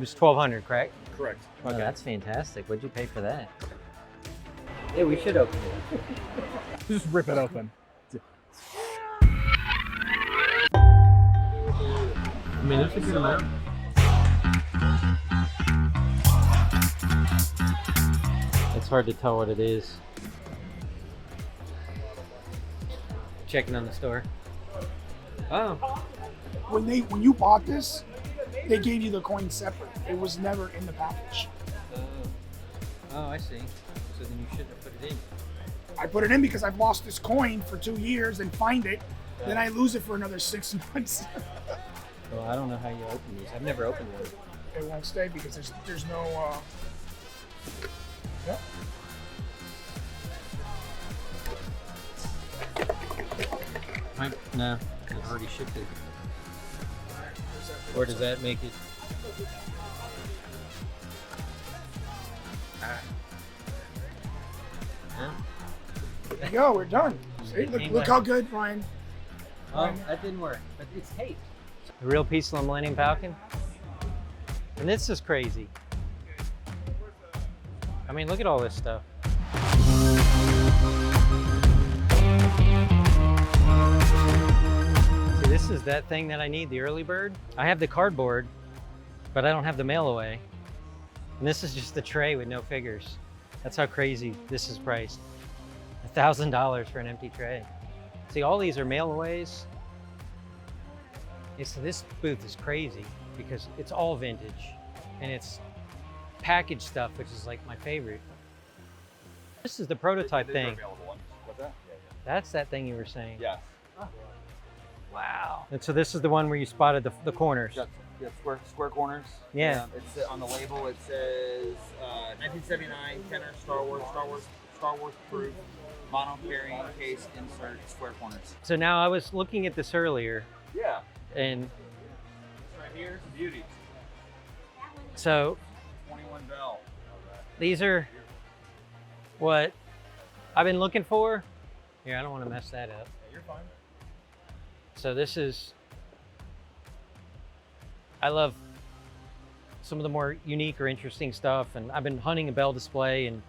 was 1,200, correct? Correct. Okay. Oh, that's fantastic. What'd you pay for that? Yeah, we should open it. Just rip it open. I mean, that's a good amount. It's hard to tell what it is. Checking on the store. Oh. When you bought this, they gave you the coin separate. It was never in the package. Oh, I see. So then you shouldn't have put it in. I put it in because I've lost this coin for 2 years and find it. Then I lose it for another 6 months. Well, I don't know how you open these. I've never opened one. It won't stay because there's no. Yeah. No, I've already shipped it. Or does that make it? There you go, we're done. See, look how good, Ryan. Oh, that didn't work, but it's taped. A real piece of the Millennium Falcon. And this is crazy. I mean, look at all this stuff. See, this is that thing that I need, the early bird. I have the cardboard, but I don't have the mail away. And this is just the tray with no figures. That's how crazy this is priced. $1,000 for an empty tray. See, all these are mail-aways. Yeah, so this booth is crazy because it's all vintage and it's packaged stuff, which is like my favorite. This is the prototype thing. What's that? That's that thing you were saying. Yes. Wow. And so this is the one where you spotted the corners. Yeah, square corners. Yeah. It's on the label. It says 1979 Kenner Star Wars proof mono carrying case insert square corners. So now I was looking at this earlier. Yeah. And This right here is a beauty. so 21 Bell. these are what I've been looking for. Here, I don't want to mess that up. Yeah, you're fine. So this is, I love some of the more unique or interesting stuff, and I've been hunting a Bell display, and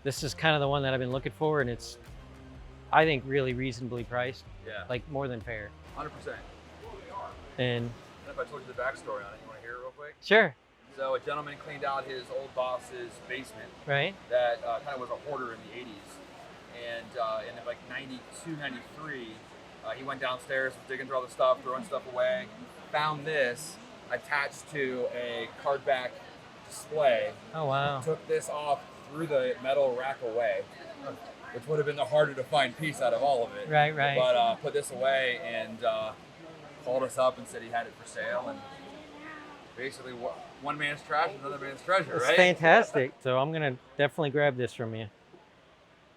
this is kind of the one that I've been looking for, and it's, I think, really reasonably priced. Yeah. Like more than fair. 100%. And If I told you the backstory on it, you want to hear it real quick? sure, So a gentleman cleaned out his old boss's basement right? that kind of was a hoarder in the 80s. And in like 92, 93, he went downstairs, was digging through all the stuff, throwing stuff away, found this attached to a cardback display. Oh, wow. Took this off, threw the metal rack away, which would have been the harder to find piece out of all of it. Right, right. But put this away and called us up and said he had it for sale. And basically, one man's trash, another man's treasure, It's right? fantastic. So I'm going to definitely grab this from you.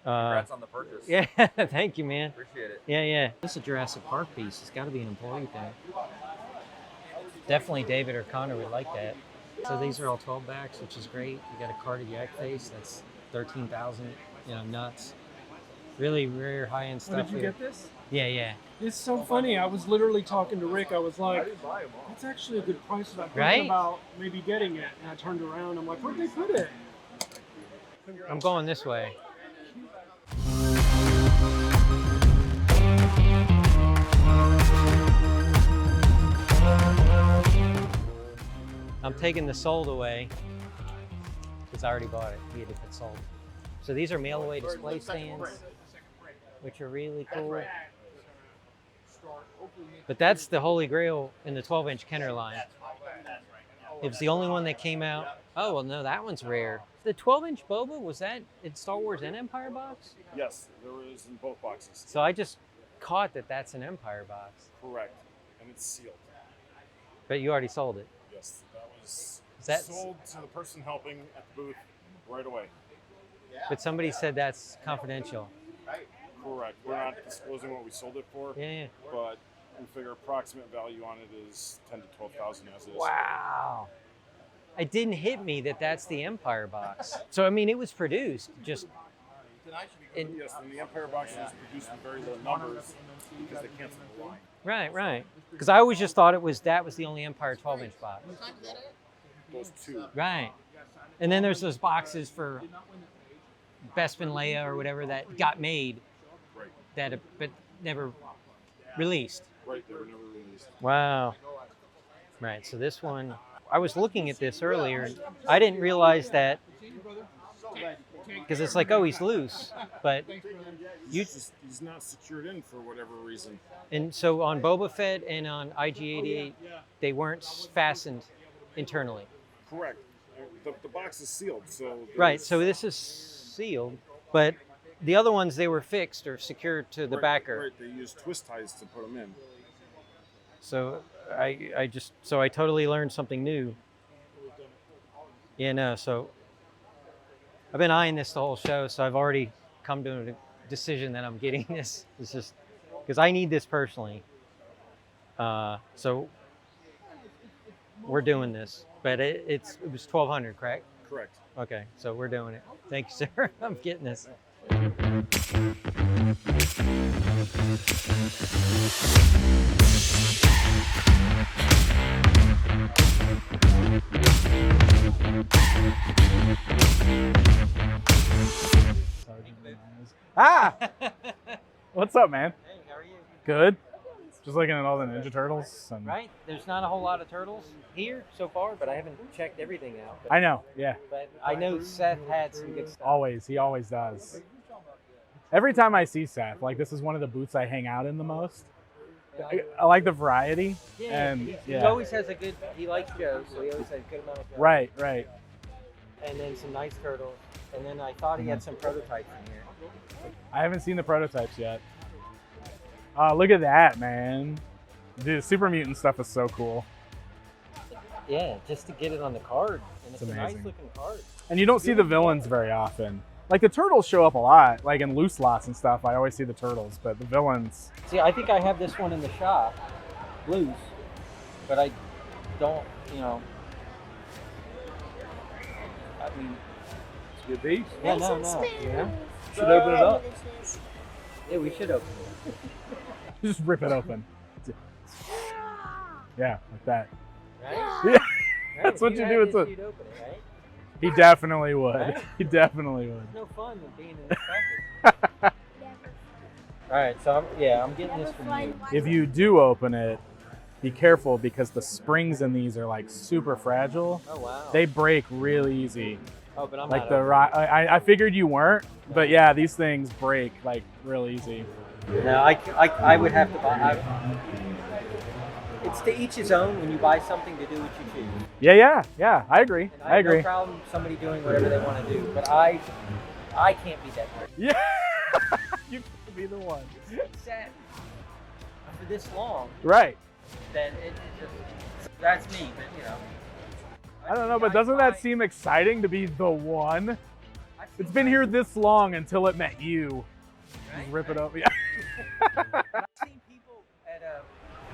Congrats on the purchase. Yeah, thank you, man. Appreciate it. Yeah, yeah. This is a Jurassic Park piece. It's got to be an employee thing. Definitely David or Connor would like that. So these are all 12 backs, which is great. You got a cardiac face. That's 13,000. You know, nuts. Really rare, high-end stuff. Oh, did you here. get this? Yeah, yeah. It's so funny. I was literally talking to Rick. I was like, that's actually a good price. I'm thinking Right? about maybe getting it. And I turned around. I'm like, where'd they put it? I'm going this way. I'm taking the sold away because I already bought it. He had to put sold. So these are mail away display stands, which are really cool. But that's the holy grail in the 12-inch Kenner line. It was the only one that came out. Oh, well, no, that one's rare. The 12-inch Boba, was that in Star Wars and Empire box? Yes, there was in both boxes. So I just caught that that's an Empire box. Correct, and it's sealed. But you already sold it. Yes, that was Is that- sold to the person helping at the booth right away. But somebody said that's confidential. Correct. We're not disclosing what we sold it for, Yeah, yeah. but we figure approximate value on it is 10 to 12,000 as is. Wow. It didn't hit me that that's the Empire box. So, I mean, it was produced just in, Yes, and the Empire box was produced in very low numbers because they canceled the line. right, right. Because I always just thought that was the only Empire 12-inch box. those two. Right. And then there's those boxes for Bespin Leia or whatever that got made Right. that but never released. Right, they were never released. Wow. Right, so this one, I was looking at this earlier, and I didn't realize that, because it's like, oh, he's loose, but He's not secured in for whatever reason. and so on Boba Fett and on IG-88, they weren't fastened internally. Correct. The box is sealed, so. Right, so this is sealed, but the other ones, they were fixed or secured to the backer. Right, they used twist ties to put them in. So I totally learned something new. Yeah, no, so I've been eyeing this the whole show, so I've already come to a decision that I'm getting this. It's just because I need this personally. So we're doing this, but it was $1,200, correct? Correct. Okay, so we're doing it. Thank you, sir. I'm getting this. Ah! What's up, man? Hey, how are you? Good. Just looking at all the Ninja Turtles. And Right? There's not a whole lot of turtles here so far, but I haven't checked everything out. I know, yeah. But I know Seth had some good stuff. Always. He always does. Every time I see Seth, like this is one of the booths I hang out in the most. I like the variety. Yeah, And he yeah. always has a good, he likes Joe, so he always has a good amount of Joe. Right, right. And then some nice turtles. And then I thought he had some prototypes in here. I haven't seen the prototypes yet. Look at that, man. Dude, Super Mutant stuff is so cool. Yeah, just to get it on the card. And it's a nice amazing. looking card. And you don't see the villains very often. Like the turtles show up a lot, like in loose lots and stuff. I always see the turtles, but the villains. See, I think I have this one in the shop, loose, but I don't, you know. I mean, It's a good piece. yeah, no. Yeah, Should open it up. yeah, we should open it. Just rip it open. Yeah, like that. Right? Yeah, Right, that's if what you had do with this, the. you'd open it, right? He definitely would. Right? He definitely would. There's no fun with being in this package. All right, so I'm getting this from you. If you do open it, be careful because the springs in these are like super fragile. Oh wow. They break real easy. Oh, but I'm Like not the opening I figured you weren't, but yeah, these things break like real easy. it. No, I would have to buy. It's to each his own when you buy something to do what you choose. Yeah. I agree. And I have agree. no problem somebody doing whatever they want to do, but I can't be that person. Yeah, you could be the one. It's sad for this long Right. that it just that's me. But you know, I don't know, but doesn't that seem exciting to be the one? It's been here this long until it met you. Just rip it up. Yeah. I've seen people at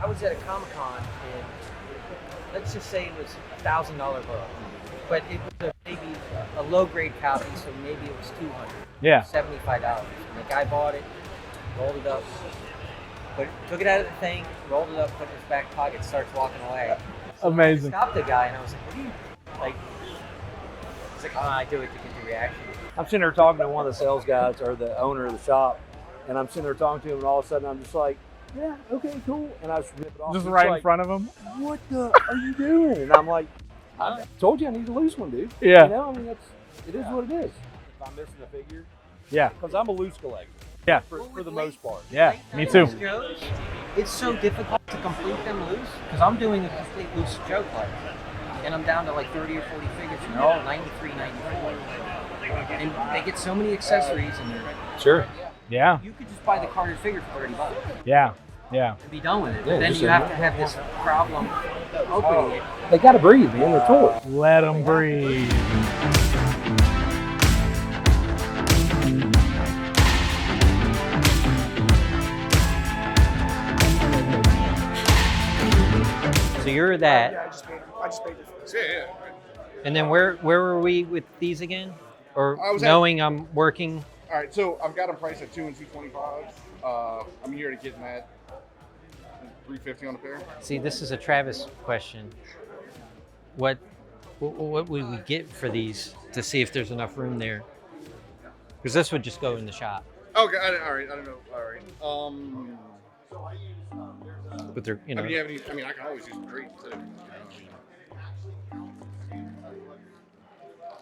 I was at a Comic-Con and let's just say it was $1,000 book, but it was maybe a low-grade copy, so maybe it was $200. Yeah. $75. And the guy bought it, rolled it up, took it out of the thing, rolled it up, put it in his back pocket, starts walking away. So Amazing. I stopped the guy and I was like, what do you, like, he's like, oh, I do it to get the reaction. I'm sitting there talking to one of the sales guys or the owner of the shop, and I'm sitting there talking to him, and all of a sudden I'm just like, yeah, okay, cool. And I just rip it off. Just He's right in like, front of him. What the are you doing? And I'm like, I told you I need to lose one, dude. Yeah. You know, I mean, it is what it is. If I'm missing a figure, Yeah. because I'm a loose collector. Yeah. For the most part. Yeah. Me too. Joe's, it's so difficult to complete them loose because I'm doing a complete loose Joe collection. And I'm down to like 30 or 40 figures and they're all 93, 94. And they get so many accessories and Sure. Yeah. you could just buy the carded figure for $30 Yeah. Yeah. and be done with it. Yeah, But then just you a- have to have this problem opening it. They got to breathe, man. They're toys. Let them breathe. So you're that. Yeah, I just paid it for this. Yeah. And then where were we with these again? Or I was knowing I'm working? All right, so I've got them priced at 2 and 225. I'm here to get them at $350 on a pair. See, this is a Travis question. What What would we get for these to see if there's enough room there? Because this would just go in the shop. Okay, all right. I don't know. All right. But they're, you know. I mean, you have any, I mean, I can always use some treats too.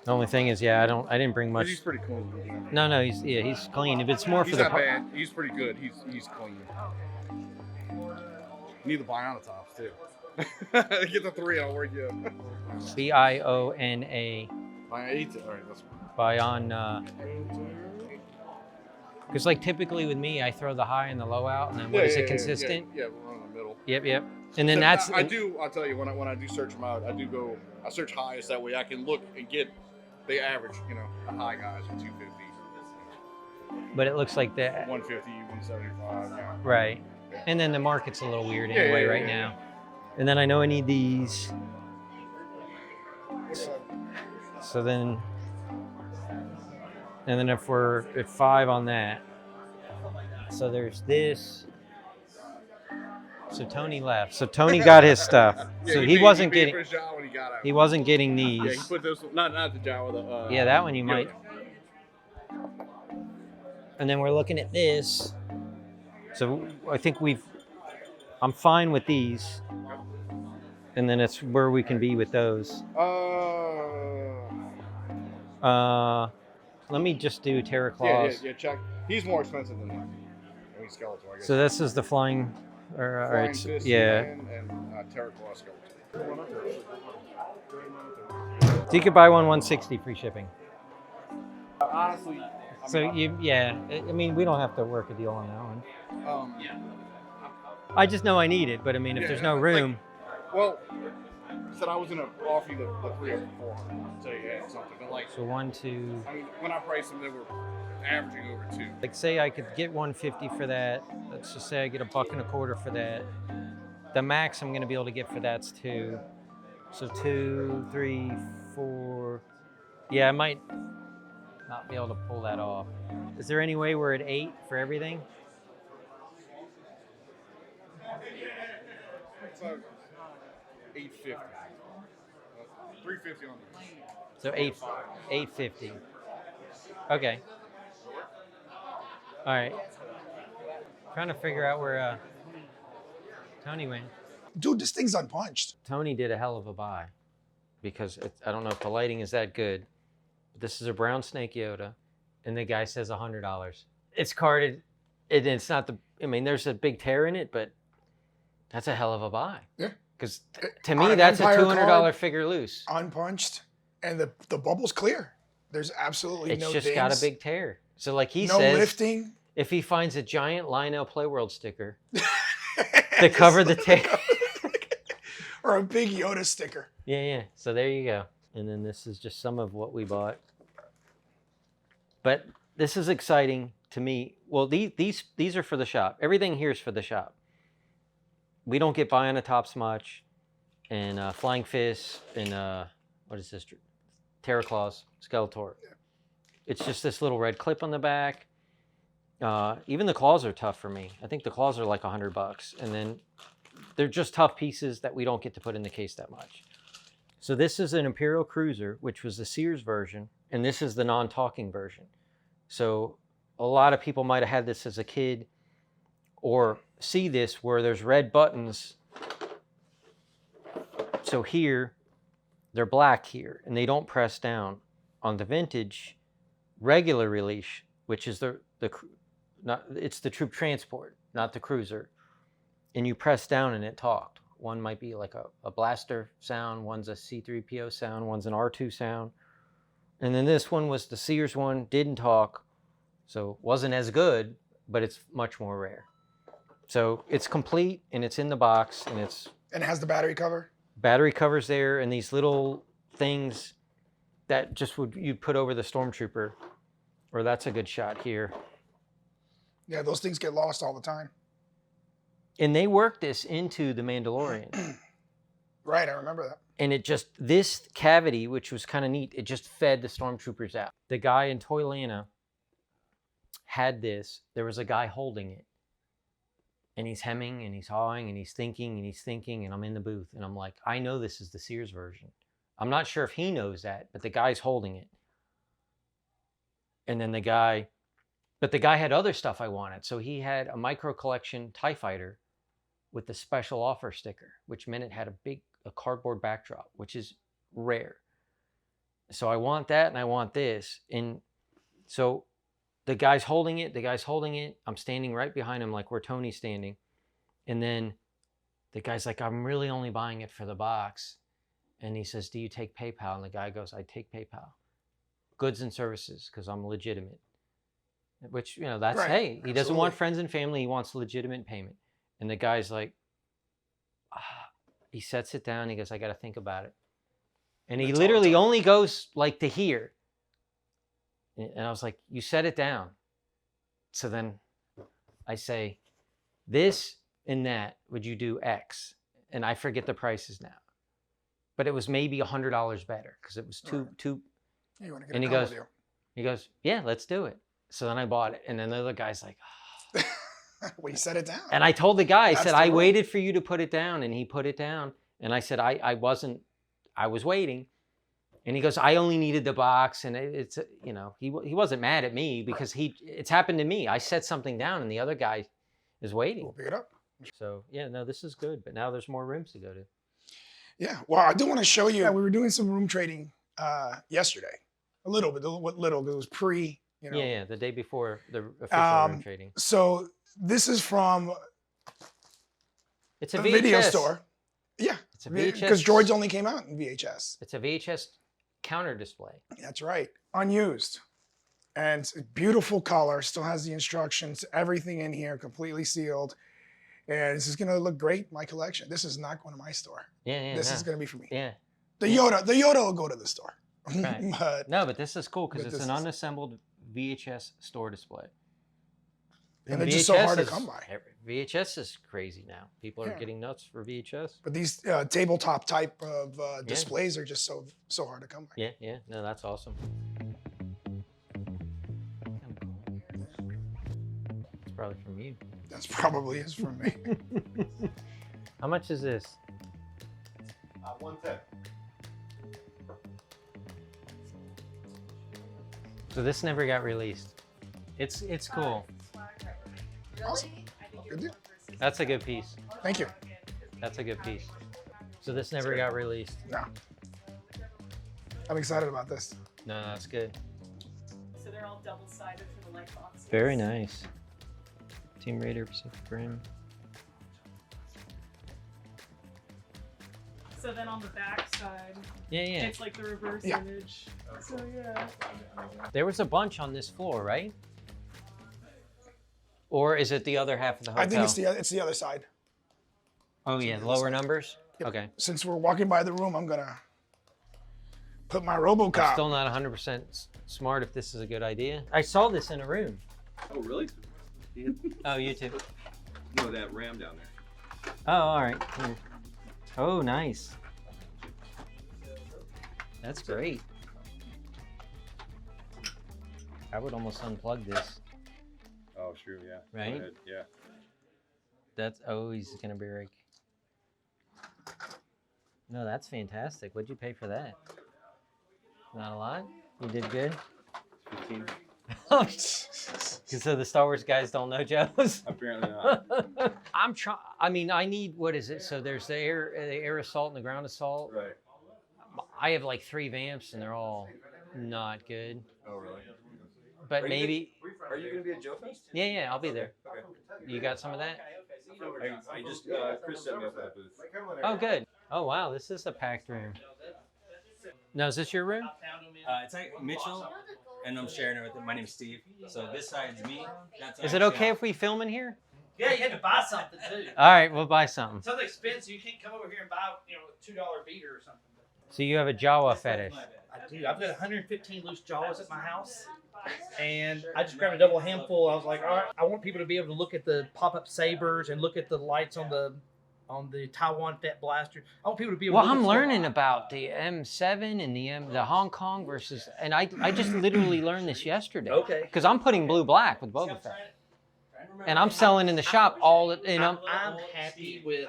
The only thing is, yeah, I didn't bring much. He's pretty clean. No, he's clean. If it's more He's for the not bad. He's pretty good. He's clean. You need the Bionatops too. Get the 3, I'll work you. Biona. All right, that's Bion. Because like typically with me, I throw the high and the low out, and then what is it consistent? Yeah, we're in the middle. Yep. And then that's. I'll tell you when I do search them out, I search highest, that way I can look and get the average, the high guys are 250. But it looks like that. 150, 175, yeah. Right. And then the market's a little weird anyway right now. And then I know I need these. So then, and then if we're at 5 on that, so there's this. So Tony left. So Tony got his stuff. So he wasn't getting these. Yeah, he put this not the Jawa. Yeah, that one you might. And then we're looking at this. So I think I'm fine with these. And then it's where we can be with those. Let me just do Terra Claws. Yeah, check. He's more expensive than that. I mean, Skeletor, I guess. So this is the flying, Flying Fist and Terra Claw Skeletor. So you could buy one 160 free shipping. Honestly. I mean, we don't have to work a deal on that one. I just know I need it, but I mean, if there's no room. Well, said I was gonna offer you the 3 or 4. So you had something, but like. So 1, 2. I mean, when I priced them, they were averaging over 2. Like, say I could get 150 for that. Let's just say I get $1.25 for that. The max I'm gonna be able to get for that's 2. So 2, 3, 4. Yeah, I might not be able to pull that off. Is there any way we're at 8 for everything? It's 850. 350 on this. So 850. Okay. All right. Trying to figure out where Tony went. Dude, this thing's unpunched. Tony did a hell of a buy because I don't know if the lighting is that good. But this is a brown snake Yoda, and the guy says $100. It's carded, and it's not I mean, there's a big tear in it, but that's a hell of a buy. Yeah. Because to me, that's a $200 figure loose. Unpunched, and the bubble's clear. There's absolutely it's no just dings. got a big tear. So like he no says, lifting. If he finds a giant Lionel Playworld sticker to cover the tear. Or a big Yoda sticker. Yeah. So there you go. And then this is just some of what we bought. But this is exciting to me. Well, these are for the shop. Everything here is for the shop. We don't get Bionatops much, and Flying Fists, and what is this? Terra Claws, Skeletor. Yeah. It's just this little red clip on the back. Even the claws are tough for me. I think the claws are like $100, and then they're just tough pieces that we don't get to put in the case that much. So this is an Imperial Cruiser, which was the Sears version, and this is the non-talking version. So a lot of people might have had this as a kid, or see this where there's red buttons. So here, they're black here, and they don't press down. On the vintage, regular release, which is it's the troop transport, not the cruiser, and you press down and it talked. One might be like a blaster sound, one's a C-3PO sound, one's an R2 sound. And then this one was the Sears one, didn't talk, so wasn't as good, but it's much more rare. So it's complete, and it's in the box, and it has the battery cover? Battery cover's there, and these little things that just you'd put over the Stormtrooper, or that's a good shot here. Yeah, those things get lost all the time. And they worked this into The Mandalorian. Right, I remember that. And this cavity, which was kind of neat, it just fed the Stormtroopers out. The guy in Toylanta had this. There was a guy holding it. And he's hemming, and he's hawing, and he's thinking, and I'm in the booth. And I'm like, I know this is the Sears version. I'm not sure if he knows that, but the guy's holding it. And then the guy had other stuff I wanted. So he had a micro collection TIE fighter with the special offer sticker, which meant it had a cardboard backdrop, which is rare. So I want that and I want this. And so the guy's holding it. I'm standing right behind him like where Tony's standing. And then the guy's like, I'm really only buying it for the box. And he says, do you take PayPal? And the guy goes, I take PayPal. Goods and services, because I'm legitimate. Which, you know, that's, Right. hey, he doesn't want friends and family. He wants legitimate payment. And the guy's like, he sets it down. He goes, I got to think about it. And he literally only goes like to here. And I was like, you set it down. So then I say, this and that, would you do X? And I forget the prices now. But it was maybe $100 better because it was two. You want to get And a he goes, yeah, let's do it. So then I bought it. And then the other guy's like, oh. Well, you set it down. And I told the guy, I That's said, the I rule. waited for you to put it down. And he put it down. And I said, I was waiting. And he goes, I only needed the box. And it's, you know, he wasn't mad at me because it's happened to me. I set something down and the other guy is waiting. We'll pick it up. So yeah, no, this is good. But now there's more rooms to go to. Yeah. Well, I do want to show you. We were doing some room trading yesterday. A little bit. What little? It was pre. You know. Yeah, the day before the official room trading. So this is from It's a a VHS. video store. Yeah. It's a VHS. Because George only came out in VHS. It's a VHS counter display. That's right. Unused. And it's a beautiful color. Still has the instructions. Everything in here. Completely sealed. And this is going to look great in my collection. This is not going to my store. Yeah, This is going to be for me. Yeah. The Yoda will go to the store. Right. But this is cool because but it's this an is- unassembled VHS store display. And they're just so hard to is- come by. VHS is crazy now. People are Yeah. getting nuts for VHS. But these tabletop type of displays are just so hard to come by. Yeah. No, that's awesome. It's probably from you. That's probably is for me. How much is this? 110. So this never got released. It's cool. Awesome. Good deal. That's a good piece. Thank you. That's a good piece. So this never got released. No. I'm excited about this. No, that's good. So they're all double-sided for the light boxes. Very nice. Team Raider Pacific Rim. So then on the back side, Yeah. it's like the reverse Yeah. image. So yeah. There was a bunch on this floor, right? Or is it the other half of the hotel? I think it's the other side. Oh yeah, the other lower side. numbers? Yep. Okay. Since we're walking by the room, I'm gonna put my I'm RoboCop. still not 100% smart if this is a good idea. I saw this in a room. Oh, really? Oh, you too. No, that ram down there. Oh, all right. Here. Oh, nice. That's great. I would almost unplug this. Oh, true, yeah. Go Right? ahead, yeah. That's, oh, he's gonna break. No, that's fantastic. What'd you pay for that? Not a lot? You did good? 15. So the Star Wars guys don't know Joe's? Apparently not. I'm trying, I mean, I need, what is it? So there's the air assault and the ground assault. Right. I have like 3 vamps and they're all not good. Oh, really? But maybe, Are you going to be at Joe Fest? yeah, I'll be there. Okay. You got some of that? I just, Chris set me up with that booth. Oh, good. Oh, wow, this is a packed room. Now, is this your room? It's like Mitchell, and I'm sharing it with him. My name's Steve. So this side's me. That's Is it okay if we film in here? Yeah, you had to buy something too. All right, we'll buy something. Something expensive. You can't come over here and buy, a $2 beater or something. So you have a Jawa fetish. I do. I've got 115 loose Jaws at my house. And I just grabbed a double handful. I was like, all right, I want people to be able to look at the pop-up sabers and look at the lights on the Taiwan Fat Blaster. I want people to be able Well, to look I'm at learning about the M7 and the Hong Kong versus, and I just literally learned this yesterday. Okay. Because I'm putting blue black with Boba Fett. And I'm selling in the shop all, I'm happy with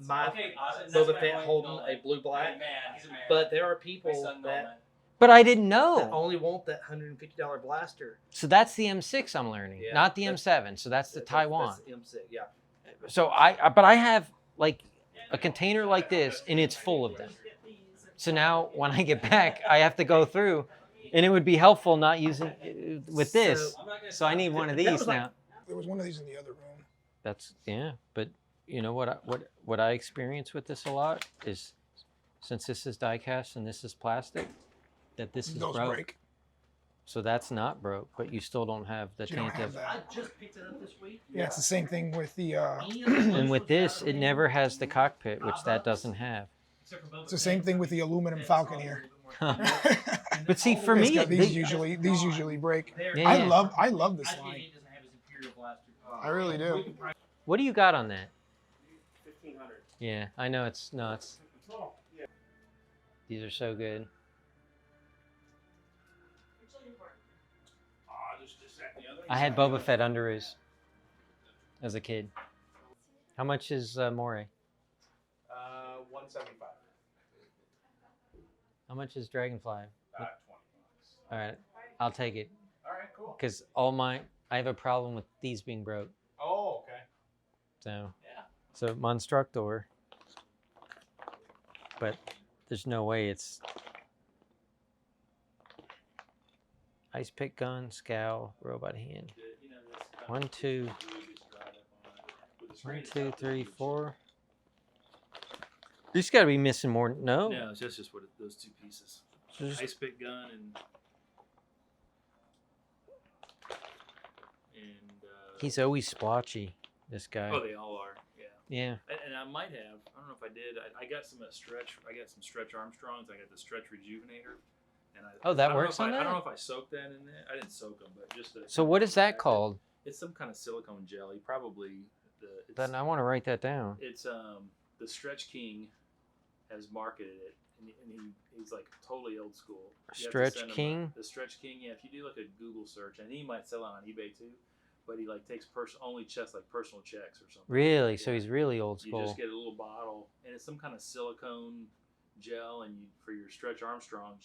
my Okay, awesome. Boba That's Fett my holding Nolan. a blue black. Hey, man, he's a man. But there are My people son that Nolan. But I didn't that know. only want that $150 blaster. So that's the M6 I'm learning, Yeah, not the that's- M7. So that's the Taiwan. That's the M6, yeah. So but I have like a container like this, and it's full of them. So now when I get back, I have to go through, and it would be helpful not using with this. So I need one of these now. There was one of these in the other room. That's but you know what I experience with this a lot is, since this is die cast and this is plastic, that this is Those broke. break. So that's not broke, but you still don't have the You don't taint have of. that. I just picked it up this week. Yeah, it's the same thing with the. And with this, it never has the cockpit, which that doesn't have. It's the same thing with the aluminum Falcon here. But see, for It's me, got these usually break. Yeah, yeah. I love this line. I really do. What do you got on that? 1500. Yeah, I know it's nuts. These are so good. I had Boba Fett underoos as a kid. How much is Moray? 175. How much is Dragonfly? 20 bucks. All right, I'll take it. All right, cool. Because I have a problem with these being broke. Oh, okay. So, so Monstructor. But there's no way it's ice pick gun, scowl, robot hand. 1, 2, 1, 2, 3, 4. There's got to be missing more. No. No, it's just what those two pieces. So just- Ice pick gun and He's always splotchy, this guy. oh, they all are. Yeah. Yeah. And I might have. I don't know if I did. I got some stretch. I got some stretch Armstrongs. I got the stretch rejuvenator. And Oh, that I don't know works if on I that? don't know if I soaked that in there. I didn't soak them, but just. So what is that called? It's some kind of silicone jelly. Probably it's, Then I want to write that down. It's the Stretch King has marketed it, and he's like totally old school. You have to Stretch send him King? the Stretch King, yeah. If you do like a Google search, and he might sell it on eBay too, but he like takes only checks like personal checks or something. Really? So he's really old You school. just get a little bottle, and it's some kind of silicone gel, and for your Stretch Armstrongs,